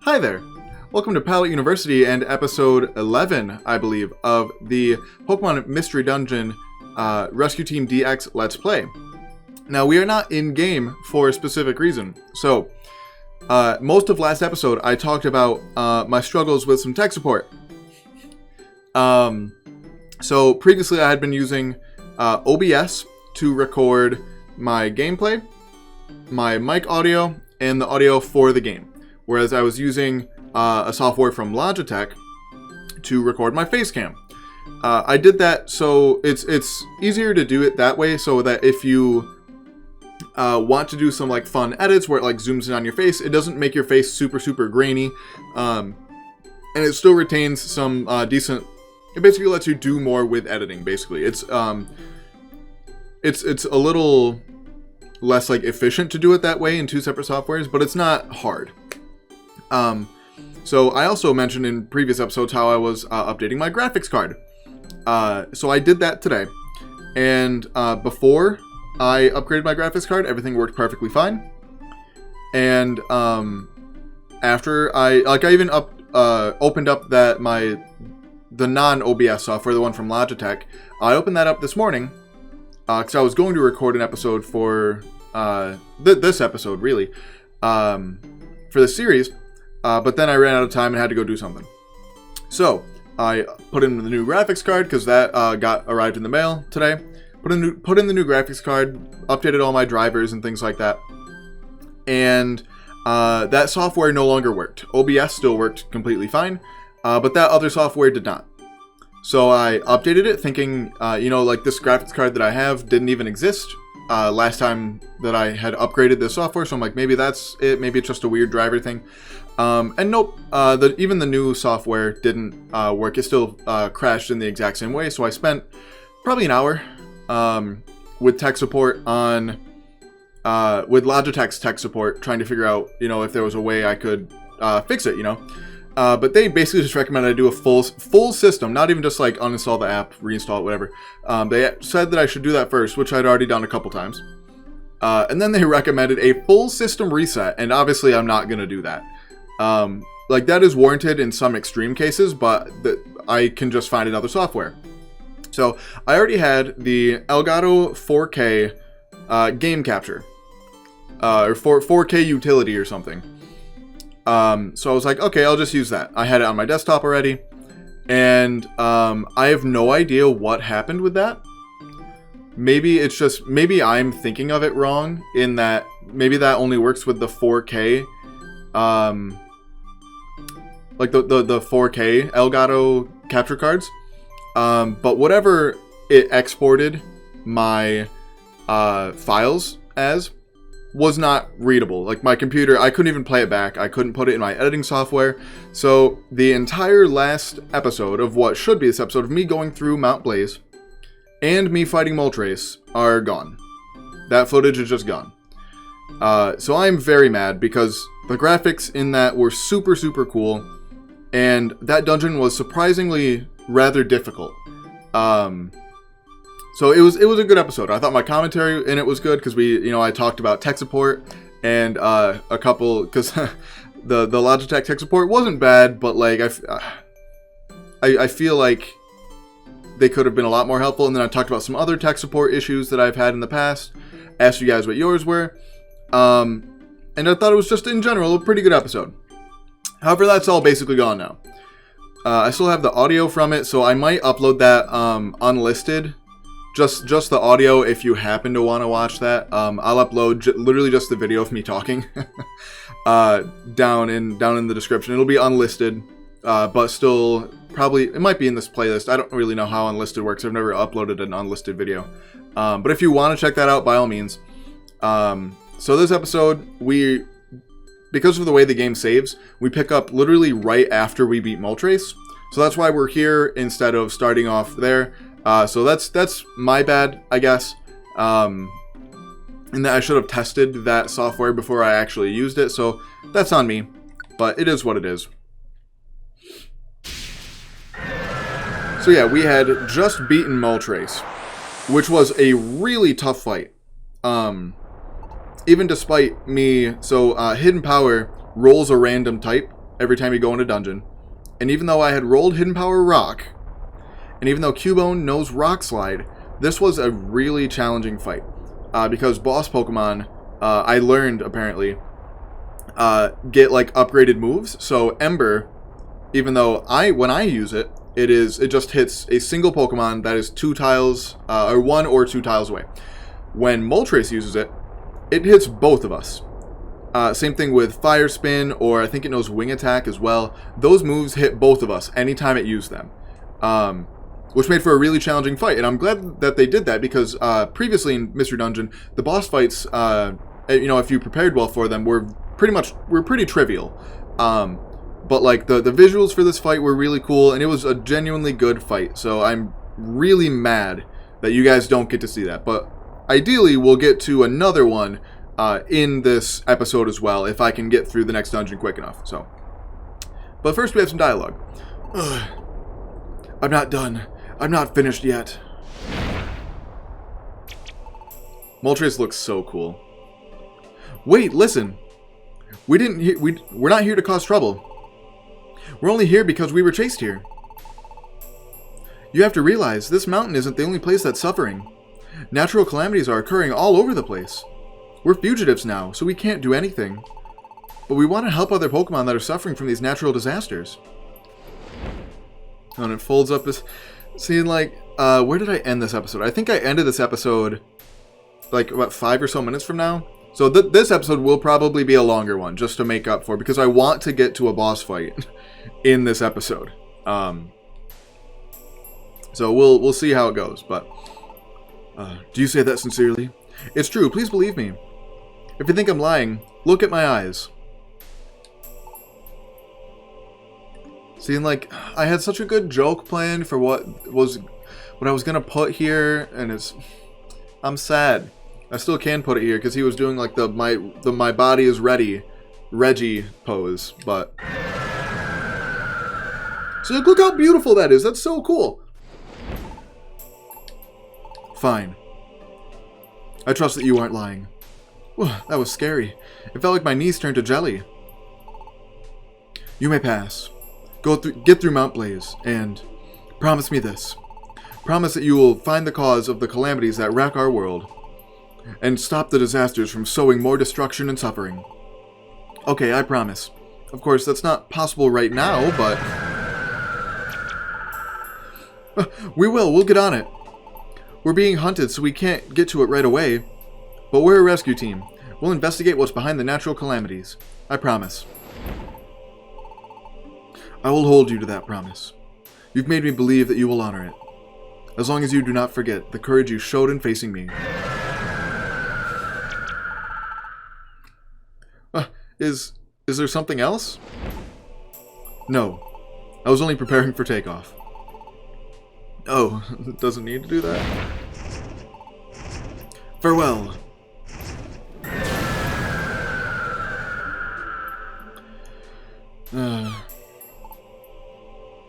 Hi there! Welcome to Pallet University and episode 11, I believe, of the Pokemon Mystery Dungeon Rescue Team DX Let's Play. Now, we are not in-game for a specific reason. So, most of last episode, I talked about my struggles with some tech support. So, previously I had been using OBS to record my gameplay, my mic audio, and the audio for the game. Whereas I was using a software from Logitech to record my face cam. I did that so it's easier to do it that way, so that if you want to do some like fun edits where it like zooms in on your face, it doesn't make your face super grainy, and it still retains some decent. It basically lets you do more with editing. Basically, it's a little less like efficient to do it that way in two separate softwares, but it's not hard. So I also mentioned in previous episodes how I was updating my graphics card. So I did that today, and before I upgraded my graphics card, everything worked perfectly fine. And after I even opened up the non-OBS software, the one from Logitech, I opened that up this morning because I was going to record an episode for this episode, really, for the series. But then I ran out of time and had to go do something. So I put in the new graphics card because that arrived in the mail today. Put in the new graphics card, updated all my drivers and things like that. And that software no longer worked. OBS still worked completely fine, but that other software did not. So I updated it thinking, like this graphics card that I have didn't even exist last time that I had upgraded this software. So I'm like, maybe that's it. Maybe it's just a weird driver thing. And nope, even the new software didn't work. It still crashed in the exact same way. So I spent probably an hour with tech support with Logitech's tech support, trying to figure out, if there was a way I could fix it, But they basically just recommended I do a full system, not even just like uninstall the app, reinstall it, whatever. They said that I should do that first, which I'd already done a couple times. And then they recommended a full system reset, and obviously I'm not going to do that. Like that is warranted in some extreme cases, but I can just find another software. So I already had the Elgato 4K game capture, or 4K utility or something. So I was like, okay, I'll just use that. I had it on my desktop already, and I have no idea what happened with that. Maybe I'm thinking of it wrong in that maybe that only works with the 4K. Like the 4K Elgato capture cards. But whatever it exported my files as was not readable. Like my computer, I couldn't even play it back. I couldn't put it in my editing software. So the entire last episode of what should be this episode of me going through Mount Blaze and me fighting Moltres are gone. That footage is just gone. So I'm very mad because the graphics in that were super cool, and that dungeon was surprisingly rather difficult. So it was a good episode. I thought my commentary in it was good because I talked about tech support and a couple, because the Logitech tech support wasn't bad, but like I feel like they could have been a lot more helpful. And then I talked about some other tech support issues that I've had in the past. Asked you guys what yours were. And I thought it was just, in general, a pretty good episode. However, that's all basically gone now. I still have the audio from it, so I might upload that unlisted. Just the audio if you happen to want to watch that. I'll upload literally just the video of me talking down in the description. It'll be unlisted, but still probably, it might be in this playlist. I don't really know how unlisted works. I've never uploaded an unlisted video. But if you want to check that out, by all means. So this episode, because of the way the game saves, we pick up literally right after we beat Moltres. So that's why we're here instead of starting off there. So that's my bad, I guess. And that I should have tested that software before I actually used it. So that's on me, but it is what it is. So yeah, we had just beaten Moltres, which was a really tough fight. Even despite me, Hidden Power rolls a random type every time you go in a dungeon. And even though I had rolled Hidden Power Rock, and even though Cubone knows Rock Slide, this was a really challenging fight. Because boss Pokemon, I learned apparently, get like upgraded moves. So Ember, even though when I use it, it just hits a single Pokemon that is 2 tiles, or 1 or 2 tiles away. When Moltres uses it, it hits both of us. Same thing with Fire Spin, or I think it knows Wing Attack as well. Those moves hit both of us anytime it used them. Which made for a really challenging fight, and I'm glad that they did that, because previously in Mystery Dungeon, the boss fights, if you prepared well for them, were pretty trivial. But like the visuals for this fight were really cool, and it was a genuinely good fight. So I'm really mad that you guys don't get to see that. But ideally, we'll get to another one in this episode as well, if I can get through the next dungeon quick enough. So, but first we have some dialogue. Ugh. I'm not done. I'm not finished yet. Moltres looks so cool. Wait, listen. We're not here to cause trouble. We're only here because we were chased here. You have to realize, this mountain isn't the only place that's suffering. Natural calamities are occurring all over the place. We're fugitives now, so we can't do anything. But we want to help other Pokemon that are suffering from these natural disasters. And it folds up this... See, like, where did I end this episode? I think I ended this episode, like, about 5 or so minutes from now. So this episode will probably be a longer one, just to make up for, because I want to get to a boss fight in this episode. So we'll see how it goes, but... do you say that sincerely? It's true, please believe me. If you think I'm lying, look at my eyes. See, and like, I had such a good joke planned for what I was gonna put here, and I'm sad. I still can put it here, because he was doing like the my body is ready Reggie pose, but... So look how beautiful that is, that's so cool! Fine. I trust that you aren't lying. That was scary. It felt like my knees turned to jelly. You may pass. Get through Mount Blaze, and promise me this. Promise that you will find the cause of the calamities that wreck our world, and stop the disasters from sowing more destruction and suffering. Okay, I promise. Of course, that's not possible right now, but... We'll get on it. We're being hunted, so we can't get to it right away. But we're a rescue team. We'll investigate what's behind the natural calamities. I promise. I will hold you to that promise. You've made me believe that you will honor it. As long as you do not forget the courage you showed in facing me. Is there something else? No. I was only preparing for takeoff. Oh, it doesn't need to do that? Farewell.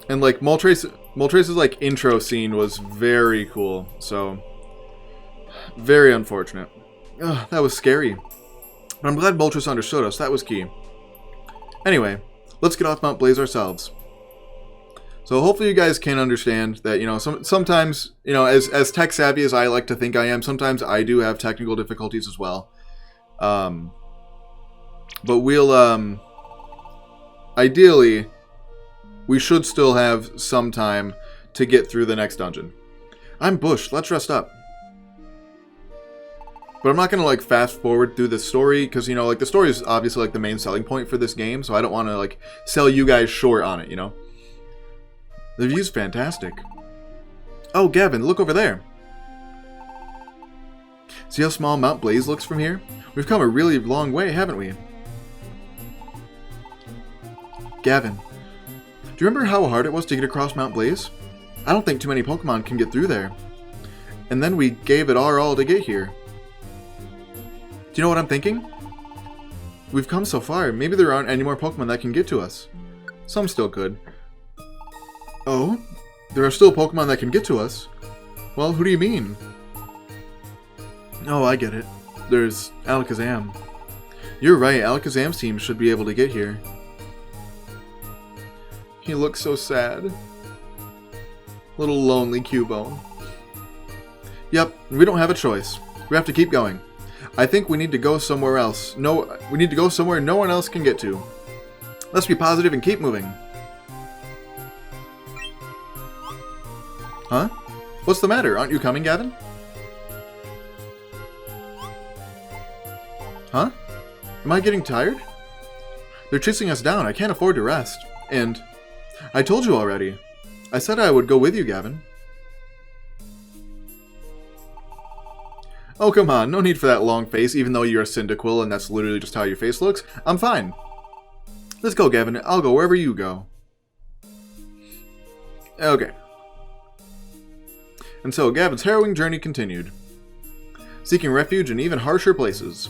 And like Moltres' like intro scene was very cool, so very unfortunate. That was scary. But I'm glad Moltres understood us, that was key. Anyway, let's get off Mount Blaze ourselves. So hopefully you guys can understand that, you know, sometimes, you know, as tech savvy as I like to think I am, sometimes I do have technical difficulties as well. But we'll, ideally, we should still have some time to get through the next dungeon. I'm Bush, let's rest up. But I'm not going to, like, fast forward through the story, because, you know, like, the story is obviously, like, the main selling point for this game, so I don't want to, like, sell you guys short on it, you know? The view's fantastic. Oh, Gavin, look over there. See how small Mount Blaze looks from here? We've come a really long way, haven't we? Gavin, do you remember how hard it was to get across Mount Blaze? I don't think too many Pokemon can get through there. And then we gave it our all to get here. Do you know what I'm thinking? We've come so far, maybe there aren't any more Pokemon that can get to us. Some still could. Oh? There are still Pokemon that can get to us? Well, who do you mean? Oh, I get it. There's Alakazam. You're right, Alakazam's team should be able to get here. He looks so sad. Little lonely Cubone. Yep, we don't have a choice. We have to keep going. I think we need to go somewhere else. No, we need to go somewhere no one else can get to. Let's be positive and keep moving. Huh? What's the matter? Aren't you coming, Gavin? Huh? Am I getting tired? They're chasing us down. I can't afford to rest. And I told you already. I said I would go with you, Gavin. Oh, come on. No need for that long face, even though you're a Cyndaquil and that's literally just how your face looks. I'm fine. Let's go, Gavin. I'll go wherever you go. Okay. And so, Gavin's harrowing journey continued, seeking refuge in even harsher places.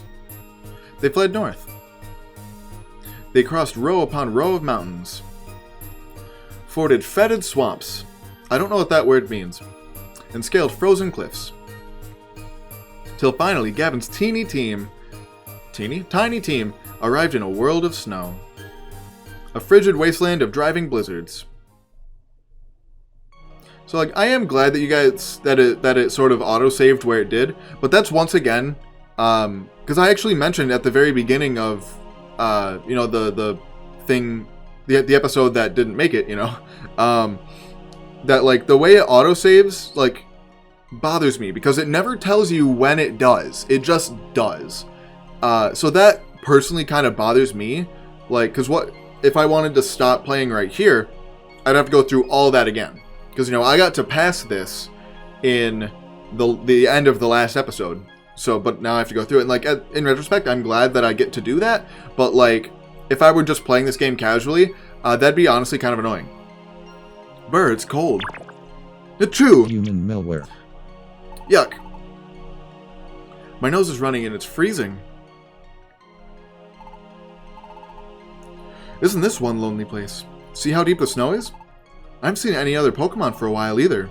They fled north. They crossed row upon row of mountains, forded fetid swamps, I don't know what that word means, and scaled frozen cliffs. Till finally, Gavin's tiny team arrived in a world of snow. A frigid wasteland of driving blizzards. So, like, I am glad that you guys, that it sort of auto-saved where it did, but that's once again, because I actually mentioned at the very beginning of, you know, the thing, the episode that didn't make it, you know, that, like, the way it auto-saves, like, bothers me, because it never tells you when it does. It just does. So that personally kind of bothers me, like, because what, if I wanted to stop playing right here, I'd have to go through all that again. Because, you know, I got to pass this in the end of the last episode. So, but now I have to go through it. And, like, in retrospect, I'm glad that I get to do that. But, like, if I were just playing this game casually, that'd be honestly kind of annoying. Brr, it's cold. Achoo! Human malware. Yuck. My nose is running and it's freezing. Isn't this one lonely place? See how deep the snow is? I haven't seen any other Pokemon for a while either.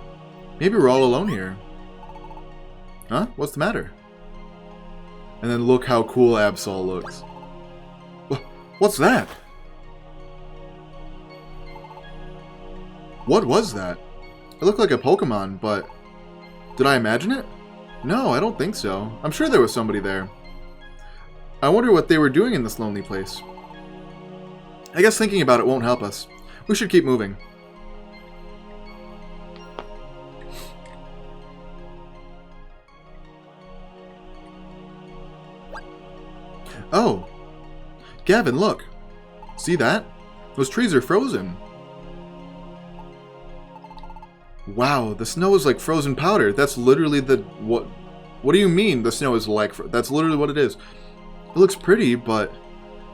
Maybe we're all alone here. Huh? What's the matter? And then look how cool Absol looks. What's that? What was that? It looked like a Pokemon, but did I imagine it? No, I don't think so. I'm sure there was somebody there. I wonder what they were doing in this lonely place. I guess thinking about it won't help us. We should keep moving. Oh! Gavin, look! See that? Those trees are frozen. Wow, the snow is like frozen powder. That's literally the... What do you mean the snow is like... That's literally what it is. It looks pretty, but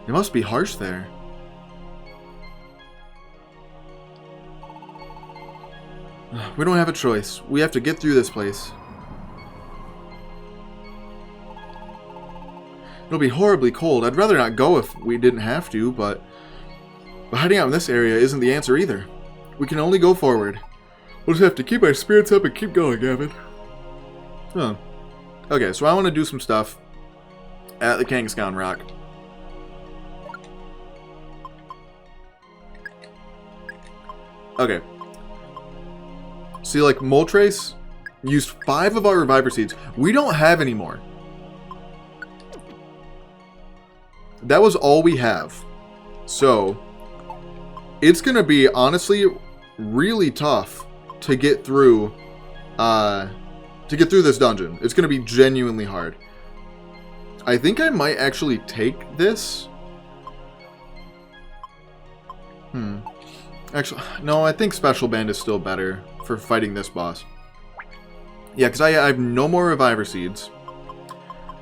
it must be harsh there. We don't have a choice. We have to get through this place. It'll be horribly cold. I'd rather not go if we didn't have to, but hiding out in this area isn't the answer either. We can only go forward. We'll just have to keep our spirits up and keep going, Gavin. Huh. Okay, so I want to do some stuff at the Kangaskhan Rock. Okay. See, like, Moltres used 5 of our Reviver Seeds. We don't have any more. That was all we have. So, it's going to be, honestly, really tough to get through, this dungeon. It's going to be genuinely hard. I think I might actually take this. Actually, no, I think Special Band is still better for fighting this boss. Yeah, because I have no more Reviver Seeds.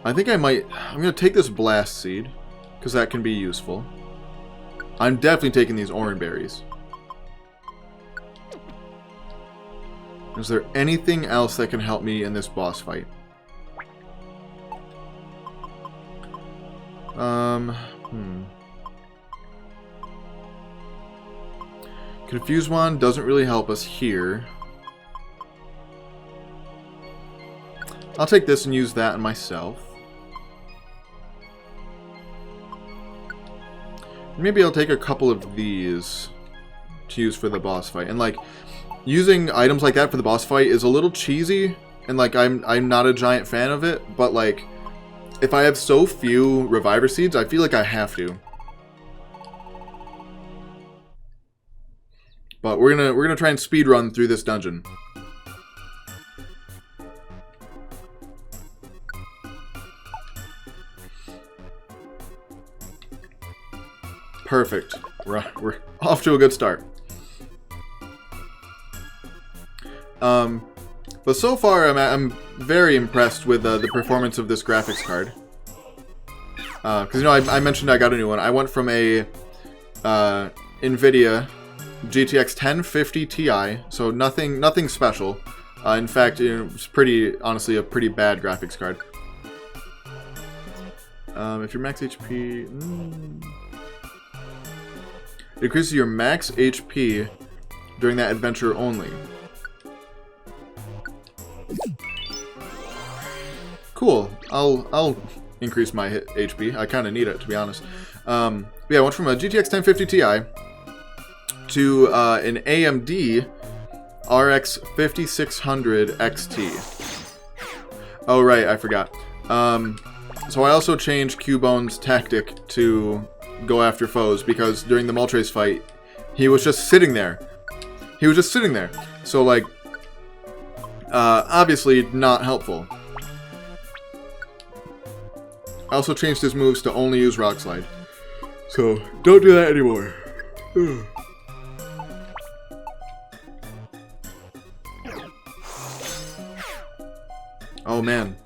I think I'm going to take this Blast Seed, because that can be useful. I'm definitely taking these Oran Berries. Is there anything else that can help me in this boss fight? Confuse Wand doesn't really help us here. I'll take this and use that on myself. Maybe I'll take a couple of these. to use for the boss fight. And like using items like that for the boss fight is a little cheesy, and like I'm not a giant fan of it, but like if I have so few reviver seeds, I feel like I have to. But we're gonna try and speed run through this dungeon. Perfect. We're off to a good start. But so far I'm very impressed with the performance of this graphics card. Because you know I mentioned I got a new one. I went from a NVIDIA GTX 1050 Ti, so nothing special. In fact, it's honestly a pretty bad graphics card. If your max HP, it increases your max HP during that adventure only. Cool. I'll increase my HP. I kind of need it, to be honest. Yeah, I went from a GTX 1050 Ti to an AMD RX 5600 XT. Oh right, I forgot. So I also changed Cubone's tactic to go after foes, because during the Moltres fight, he was just sitting there. So like, obviously not helpful. I also changed his moves to only use Rock Slide. So don't do that anymore. Oh man.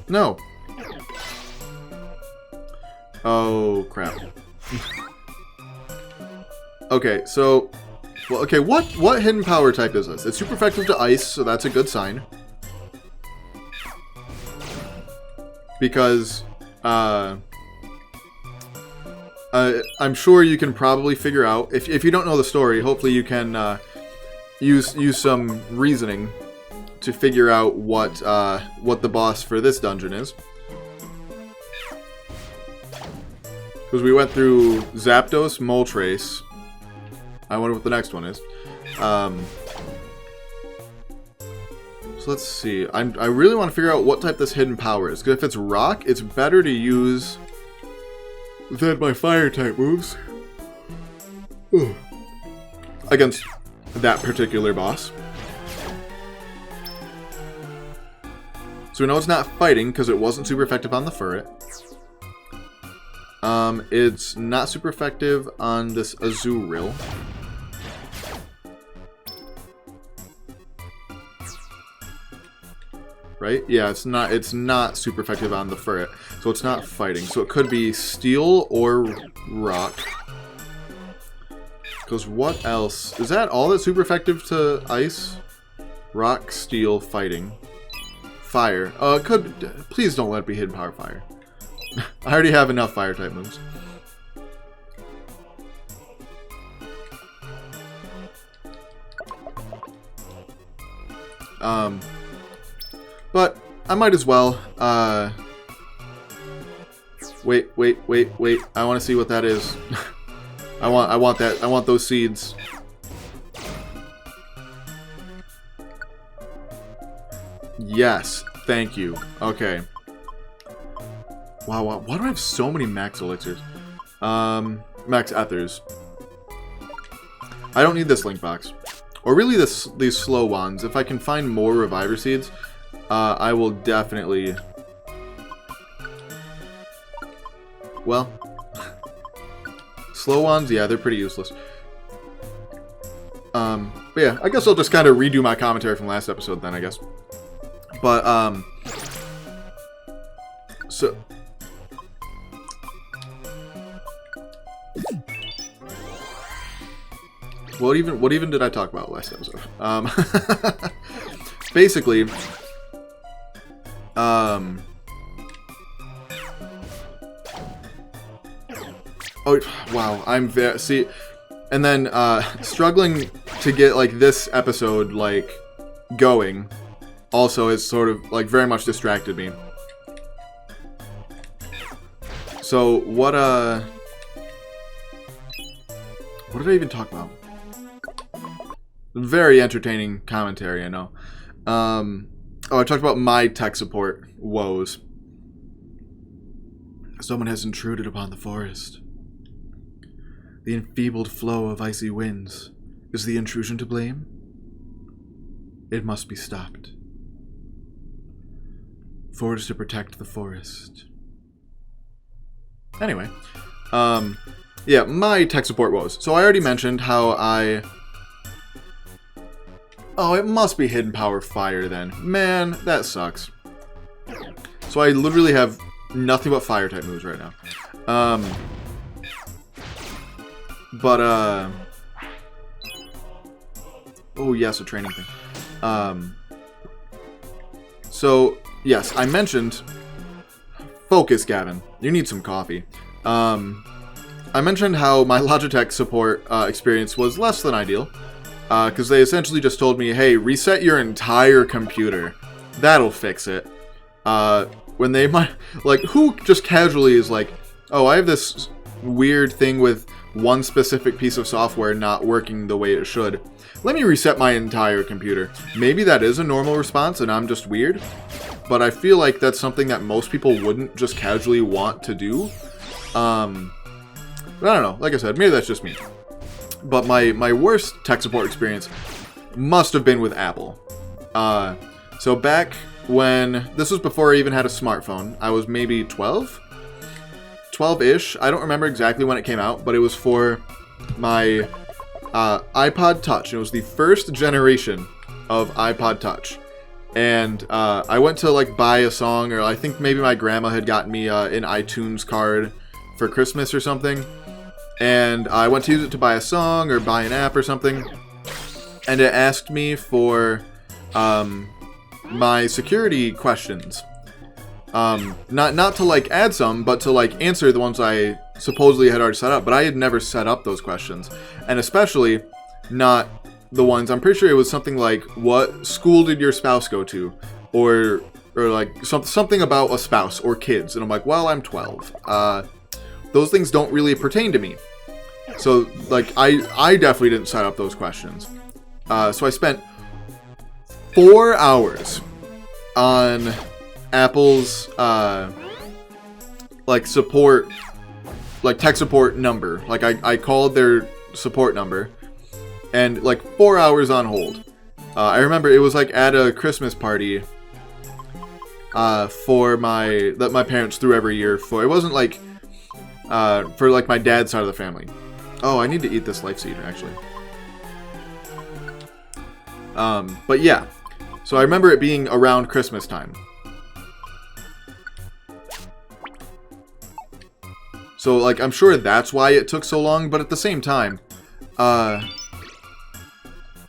No. Oh crap. Okay, so well, okay, what hidden power type is this? It's super effective to ice, so that's a good sign. Because I'm sure you can probably figure out, if you don't know the story, hopefully you can use some reasoning to figure out what the boss for this dungeon is. Because we went through Zapdos, Moltres. I wonder what the next one is. So let's see. I really want to figure out what type this hidden power is. Because if it's rock, it's better to use than my fire type moves against that particular boss. So we know it's not fighting because it wasn't super effective on the Furret. It's not super effective on this Azurill. Right? Yeah, it's not super effective on the Furret. So it's not fighting. So it could be steel or rock. Because what else? Is that all that's super effective to ice? Rock, steel, fighting. Fire. It could... Please don't let it be hidden power fire. I already have enough fire type moves. But I might as well. Wait. I want to see what that is. I want that. I want those seeds. Yes, thank you. Okay. Wow, why do I have so many max elixirs? Max ethers. I don't need this link box. Or really these slow wands. If I can find more reviver seeds, I will definitely... Well... slow wands, yeah, they're pretty useless. But yeah, I guess I'll just kind of redo my commentary from last episode then, I guess. But, so... What even did I talk about last episode? Basically, oh wow, I'm very see, and then struggling to get like this episode like going, also has sort of like very much distracted me. So what What did I even talk about? Very entertaining commentary, I know. Oh, I talked about my tech support woes. Someone has intruded upon the forest. The enfeebled flow of icy winds. Is the intrusion to blame? It must be stopped. Forged to protect the forest. Anyway, yeah, my tech support woes. So I already mentioned how I... Oh, it must be Hidden Power Fire then. Man, that sucks. So I literally have nothing but fire type moves right now. Oh yes, a training thing. So yes, I mentioned... Focus, Gavin. You need some coffee. I mentioned how my Logitech support experience was less than ideal. Because they essentially just told me, hey, reset your entire computer. That'll fix it. When they might... Like, who just casually is like, oh, I have this weird thing with one specific piece of software not working the way it should. Let me reset my entire computer. Maybe that is a normal response and I'm just weird. But I feel like that's something that most people wouldn't just casually want to do. But I don't know. Like I said, maybe that's just me. But my worst tech support experience must have been with Apple. So back when... This was before I even had a smartphone. I was maybe 12? 12-ish. I don't remember exactly when it came out, but it was for my iPod Touch. It was the first generation of iPod Touch. And I went to like buy a song, or I think maybe my grandma had gotten me an iTunes card for Christmas or something. And I went to use it to buy a song or buy an app or something. And it asked me for my security questions. Not to like add some, but to like answer the ones I supposedly had already set up. But I had never set up those questions. And especially not the ones, I'm pretty sure it was something like, what school did your spouse go to? Or like something about a spouse or kids. And I'm like, well, I'm 12. Those things don't really pertain to me. So, like, I definitely didn't set up those questions. So I spent 4 hours on Apple's, like, support, like, tech support number. Like, I called their support number, and, like, 4 hours on hold. I remember it was, like, at a Christmas party, that my parents threw every year for. It wasn't, like... for like my dad's side of the family. Oh, I need to eat this life seed actually. But yeah. So I remember it being around Christmas time. So like I'm sure that's why it took so long, but at the same time,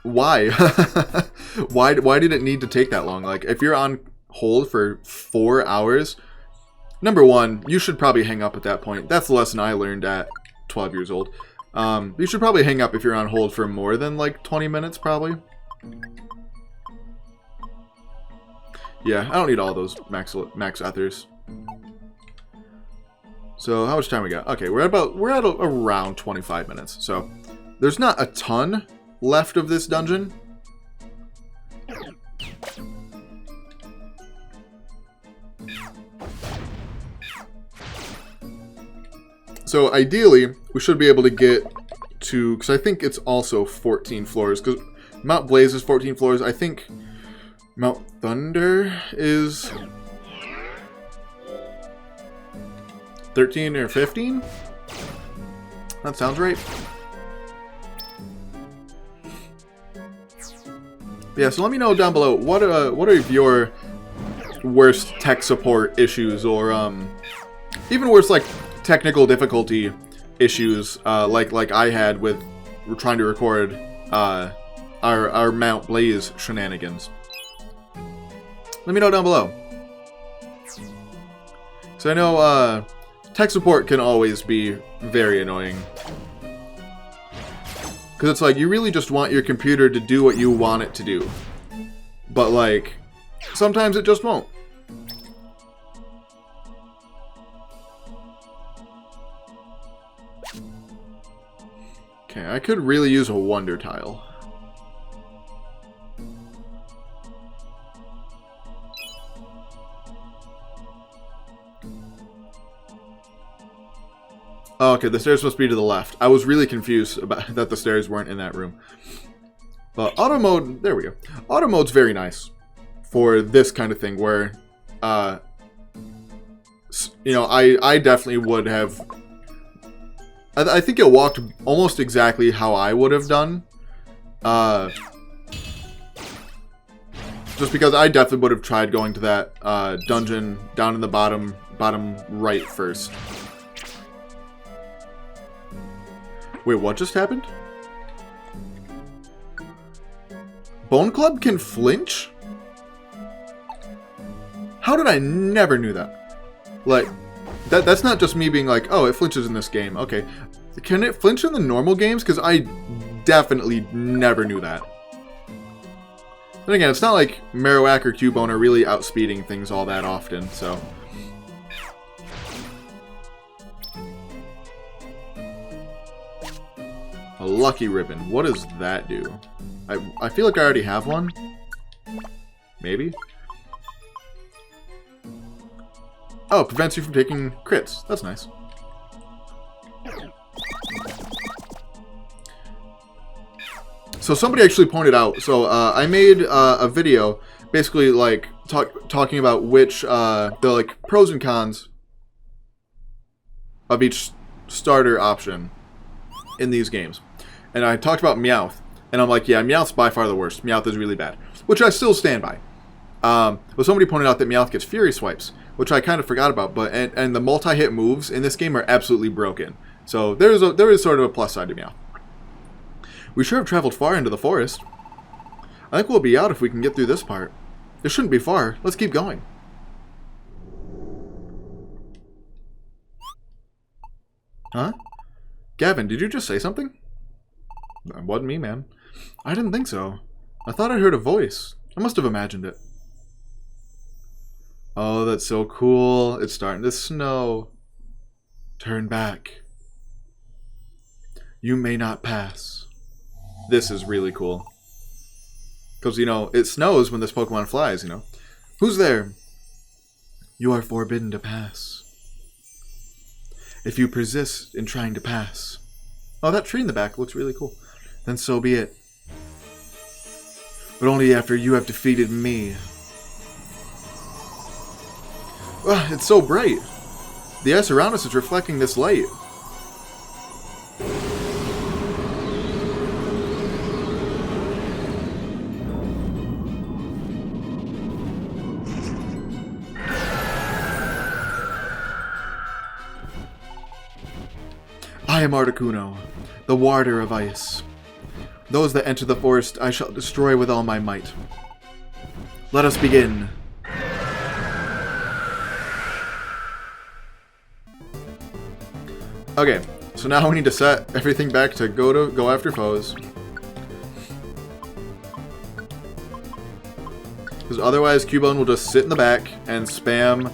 why? why did it need to take that long? Like if you're on hold for 4 hours, number one, you should probably hang up at that point. That's the lesson I learned at 12 years old. You should probably hang up if you're on hold for more than like 20 minutes, probably. Yeah, I don't need all those max ethers. So how much time we got? Okay, we're at around 25 minutes. So there's not a ton left of this dungeon. So ideally, we should be able to get to, because I think it's also 14 floors, because Mount Blaze is 14 floors. I think Mount Thunder is 13 or 15? That sounds right. Yeah, so let me know down below, what are your worst tech support issues, or even worse, like technical difficulty issues, like I had with trying to record our Mount Blaze shenanigans. Let me know down below. So I know tech support can always be very annoying. Because it's like, you really just want your computer to do what you want it to do. But like, sometimes it just won't. Okay, I could really use a wonder tile. Oh, okay, the stairs must be to the left. I was really confused about that the stairs weren't in that room. But auto mode, there we go. Auto mode's very nice for this kind of thing where, you know, I definitely would have. I think it walked almost exactly how I would have done. Just because I definitely would have tried going to that dungeon down in the bottom right first. Wait, what just happened? Bone Club can flinch? How did I never knew that? Like, that's not just me being like, oh, it flinches in this game. Okay. Can it flinch in the normal games? Because I definitely never knew that. Then again, it's not like Marowak or Cubone are really outspeeding things all that often, so... A lucky ribbon. What does that do? I feel like I already have one. Maybe? Oh, it prevents you from taking crits. That's nice. So somebody actually pointed out, so I made a video basically like talking about which the like pros and cons of each starter option in these games. And I talked about Meowth, and I'm like, yeah, Meowth's by far the worst. Meowth is really bad, which I still stand by. But somebody pointed out that Meowth gets Fury Swipes, which I kind of forgot about. But and the multi-hit moves in this game are absolutely broken. So there is sort of a plus side to Meowth. We sure have traveled far into the forest. I think we'll be out if we can get through this part. It shouldn't be far. Let's keep going. Huh? Gavin, did you just say something? That wasn't me, man. I didn't think so. I thought I heard a voice. I must have imagined it. Oh, that's so cool. It's starting to snow. Turn back. You may not pass. This is really cool. Because, you know, it snows when this Pokemon flies, you know. Who's there? You are forbidden to pass. If you persist in trying to pass. Oh, that tree in the back looks really cool. Then so be it. But only after you have defeated me. Ugh, it's so bright. The ice around us is reflecting this light. I am Articuno, the warder of ice. Those that enter the forest I shall destroy with all my might. Let us begin. Okay, so now we need to set everything back to go after foes. Because otherwise Cubone will just sit in the back and spam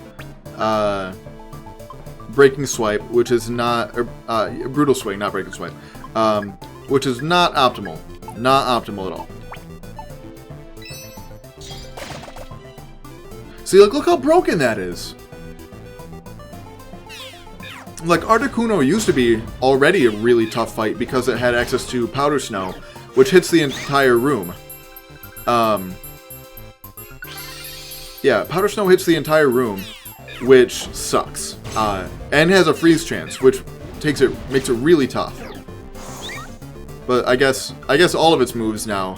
Breaking Swipe, which is not Brutal Swing, not Breaking Swipe, which is not optimal. Not optimal at all. See, look how broken that is. Like, Articuno used to be already a really tough fight because it had access to Powder Snow, which hits the entire room. Yeah, Powder Snow hits the entire room, which sucks. And has a freeze chance, which makes it really tough. But I guess all of its moves now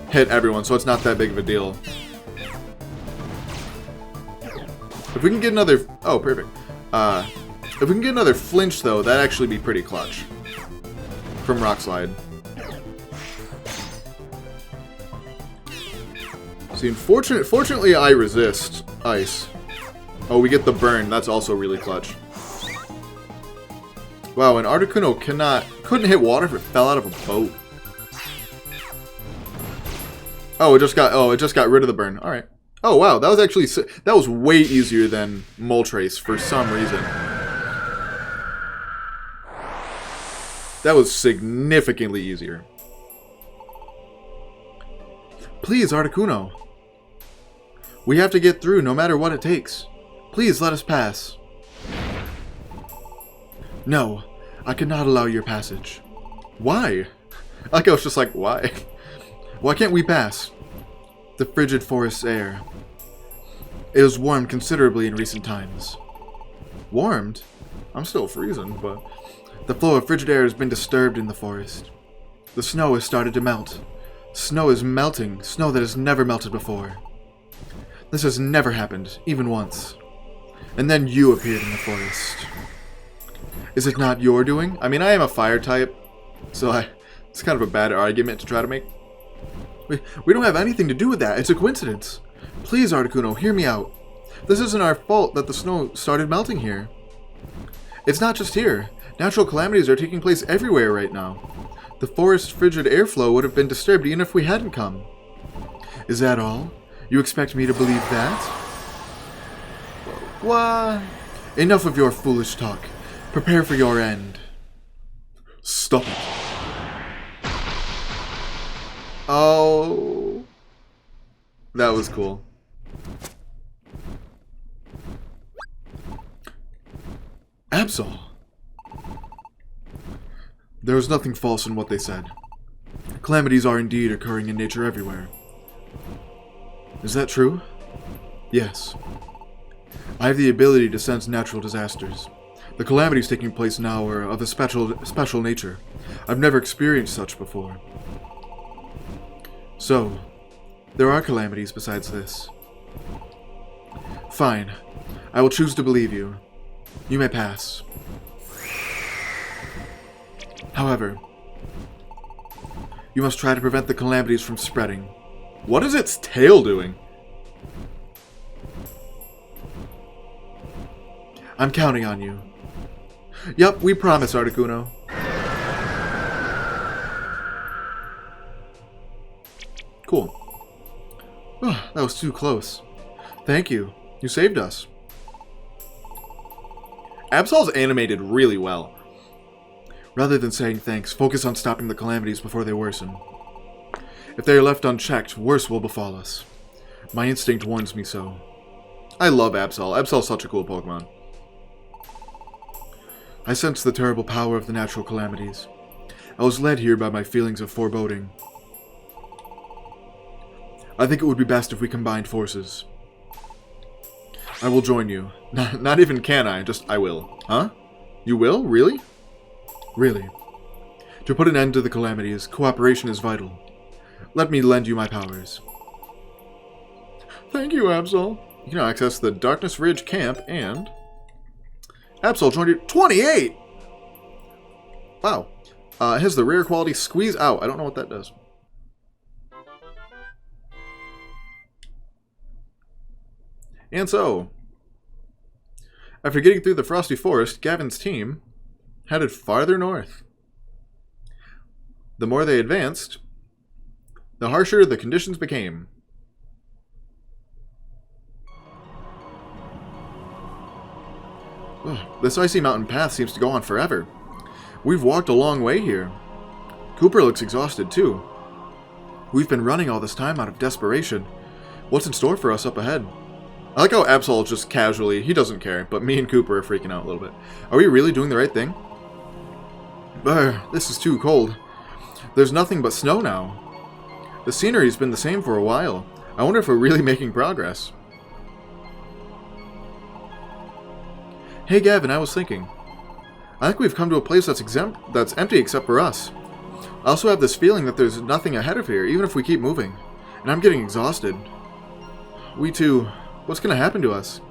hit everyone, so it's not that big of a deal. If we can get another... Oh, perfect. If we can get another flinch, though, that'd actually be pretty clutch. From Rock Slide. See, fortunately I resist ice. Oh, we get the burn. That's also really clutch. Wow, and Articuno couldn't hit water if it fell out of a boat. Oh, it just got rid of the burn. All right. Oh wow, that was way easier than Moltres for some reason. That was significantly easier. Please, Articuno. We have to get through no matter what it takes. Please let us pass. No, I cannot allow your passage. Why? Like I was just like, why? Why can't we pass? The frigid forest air. It has warmed considerably in recent times. Warmed? I'm still freezing, but... The flow of frigid air has been disturbed in the forest. The snow has started to melt. Snow is melting, snow that has never melted before. This has never happened, even once. And then you appeared in the forest. Is it not your doing? I mean, I am a fire type, so it's kind of a bad argument to try to make. We don't have anything to do with that. It's a coincidence. Please, Articuno, hear me out. This isn't our fault that the snow started melting here. It's not just here. Natural calamities are taking place everywhere right now. The forest frigid airflow would have been disturbed even if we hadn't come. Is that all? You expect me to believe that? What? Enough of your foolish talk. Prepare for your end. Stop it. Oh. That was cool. Absol. There was nothing false in what they said. Calamities are indeed occurring in nature everywhere. Is that true? Yes. I have the ability to sense natural disasters. The calamities taking place now are of a special nature. I've never experienced such before. So, there are calamities besides this. Fine. I will choose to believe you. You may pass. However, you must try to prevent the calamities from spreading. What is its tail doing? I'm counting on you. Yup, we promise, Articuno. Cool. Oh, that was too close. Thank you. You saved us. Absol's animated really well. Rather than saying thanks, focus on stopping the calamities before they worsen. If they are left unchecked, worse will befall us. My instinct warns me so. I love Absol. Absol's such a cool Pokemon. I sense the terrible power of the natural calamities. I was led here by my feelings of foreboding. I think it would be best if we combined forces. I will join you. Not even can I, just I will. Huh? You will? Really? Really. To put an end to the calamities, cooperation is vital. Let me lend you my powers. Thank you, Absol. You can now access the Darkness Ridge camp and... Absol joined you... 28! Wow. It has the rare quality Squeeze Out. I don't know what that does. And so, after getting through the Frosty Forest, Gavin's team headed farther north. The more they advanced, the harsher the conditions became. Oh, this icy mountain path seems to go on forever. We've walked a long way here. Cooper looks exhausted too. We've been running all this time out of desperation. What's in store for us up ahead? I like how Absol just casually, he doesn't care, but me and Cooper are freaking out a little bit. Are we really doing the right thing? This is too cold. There's nothing but snow now. The scenery's been the same for a while. I wonder if we're really making progress. Hey Gavin, I was thinking. I think we've come to a place that's empty except for us. I also have this feeling that there's nothing ahead of here, even if we keep moving. And I'm getting exhausted. We too... What's going to happen to us?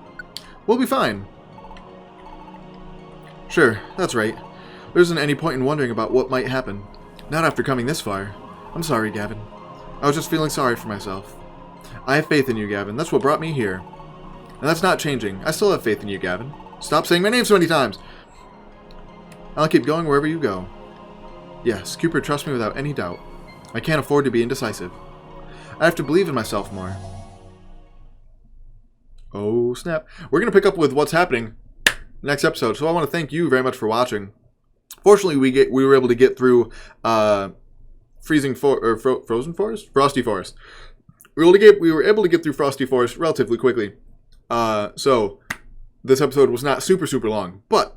We'll be fine. Sure, that's right. There isn't any point in wondering about what might happen. Not after coming this far. I'm sorry, Gavin. I was just feeling sorry for myself. I have faith in you, Gavin. That's what brought me here. And that's not changing. I still have faith in you, Gavin. Stop saying my name so many times! I'll keep going wherever you go. Yes, Cooper trusts me without any doubt. I can't afford to be indecisive. I have to believe in myself more. Oh, snap. We're going to pick up with what's happening next episode, so I want to thank you very much for watching. Fortunately, we were able to get through frozen forest, frosty forest. We were able to get through frosty forest relatively quickly. So this episode was not super long, but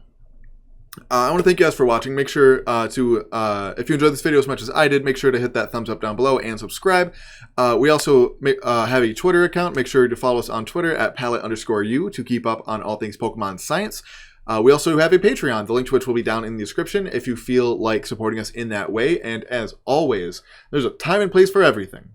I want to thank you guys for watching. Make sure if you enjoyed this video as much as I did, make sure to hit that thumbs up down below and subscribe. We also have a Twitter account. Make sure to follow us on Twitter at Pallet_U to keep up on all things Pokemon science. We also have a Patreon, the link to which will be down in the description if you feel like supporting us in that way. And as always, there's a time and place for everything.